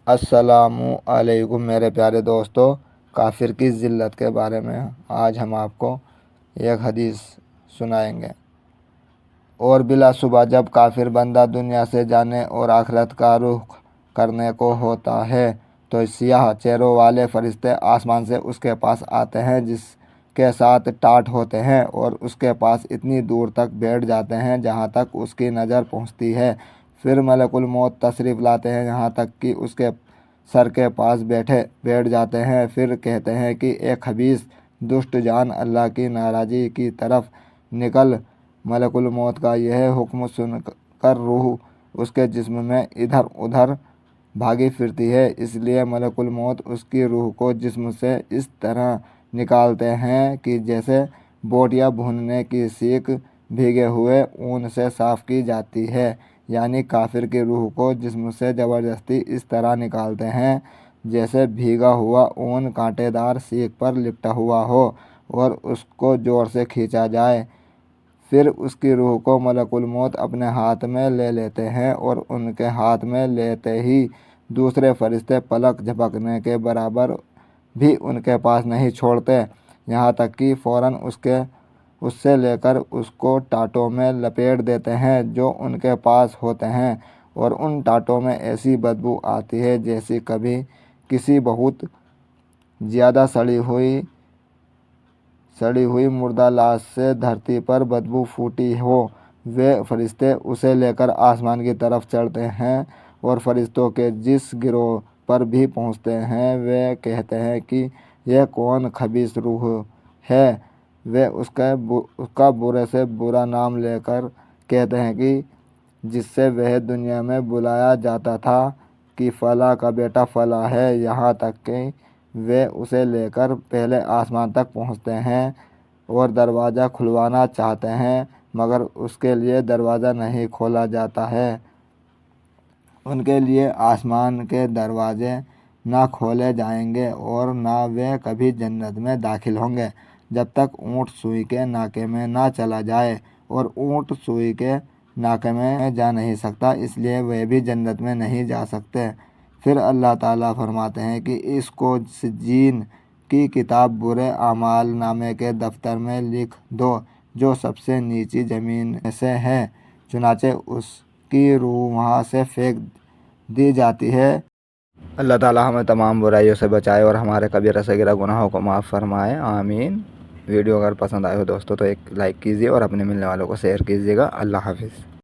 السلام علیکم میرے پیارے دوستو، کافر کی ذلت کے بارے میں آج ہم آپ کو ایک حدیث سنائیں گے۔ اور بلا شبہ جب کافر بندہ دنیا سے جانے اور آخرت کا رخ کرنے کو ہوتا ہے تو سیاہ چہروں والے فرشتے آسمان سے اس کے پاس آتے ہیں جس کے ساتھ ٹاٹ ہوتے ہیں، اور اس کے پاس اتنی دور تک بیٹھ جاتے ہیں جہاں تک اس کی نظر پہنچتی ہے۔ پھر ملک الموت تشریف لاتے ہیں یہاں تک کہ اس کے سر کے پاس بیٹھ جاتے ہیں۔ پھر کہتے ہیں کہ اے خبیث دشت جان، اللہ کی ناراضی کی طرف نکل۔ ملک الموت کا یہ حکم سن کر روح اس کے جسم میں ادھر ادھر بھاگی پھرتی ہے، اس لیے ملک الموت اس کی روح کو جسم سے اس طرح نکالتے ہیں کہ جیسے بوٹیا بھوننے کی سیخ بھیگے ہوئے اون سے صاف کی جاتی ہے۔ یعنی کافر کی روح کو جسم سے زبردستی اس طرح نکالتے ہیں جیسے بھیگا ہوا اون کانٹے دار سیخ پر لپٹا ہوا ہو اور اس کو زور سے کھینچا جائے۔ پھر اس کی روح کو ملک الموت اپنے ہاتھ میں لے لیتے ہیں، اور ان کے ہاتھ میں لیتے ہی دوسرے فرشتے پلک جھپکنے کے برابر بھی ان کے پاس نہیں چھوڑتے، یہاں تک کہ فوراً اس سے لے کر اس کو ٹانٹوں میں لپیٹ دیتے ہیں جو ان کے پاس ہوتے ہیں، اور ان ٹانٹوں میں ایسی بدبو آتی ہے جیسی کبھی کسی بہت زیادہ سڑی ہوئی مردہ لاش سے دھرتی پر بدبو پھوٹی ہو۔ وہ فرشتے اسے لے کر آسمان کی طرف چڑھتے ہیں اور فرشتوں کے جس گروہ پر بھی پہنچتے ہیں وہ کہتے ہیں کہ یہ کون خبیث روح ہے۔ وہ اس کا برے سے برا نام لے کر کہتے ہیں کہ جس سے وہ دنیا میں بلایا جاتا تھا کہ فلاں کا بیٹا فلاں ہے، یہاں تک کہ وہ اسے لے کر پہلے آسمان تک پہنچتے ہیں اور دروازہ کھلوانا چاہتے ہیں مگر اس کے لیے دروازہ نہیں کھولا جاتا ہے۔ ان کے لیے آسمان کے دروازے نہ کھولے جائیں گے اور نہ وہ کبھی جنت میں داخل ہوں گے جب تک اونٹ سوئی کے ناکے میں نہ چلا جائے، اور اونٹ سوئی کے ناکے میں جا نہیں سکتا، اس لیے وہ بھی جنت میں نہیں جا سکتے۔ پھر اللہ تعالیٰ فرماتے ہیں کہ اس کو سجین کی کتاب برے اعمال نامے کے دفتر میں لکھ دو جو سب سے نیچی زمین سے ہے، چنانچہ اس کی روح وہاں سے پھینک دی جاتی ہے۔ اللہ تعالیٰ ہمیں تمام برائیوں سے بچائے اور ہمارے کبیرہ صغیرہ گناہوں کو معاف فرمائے، آمین۔ ویڈیو اگر پسند آئے ہو دوستو تو ایک لائک کیجیے اور اپنے ملنے والوں کو شیئر کیجیے گا۔ اللہ حافظ۔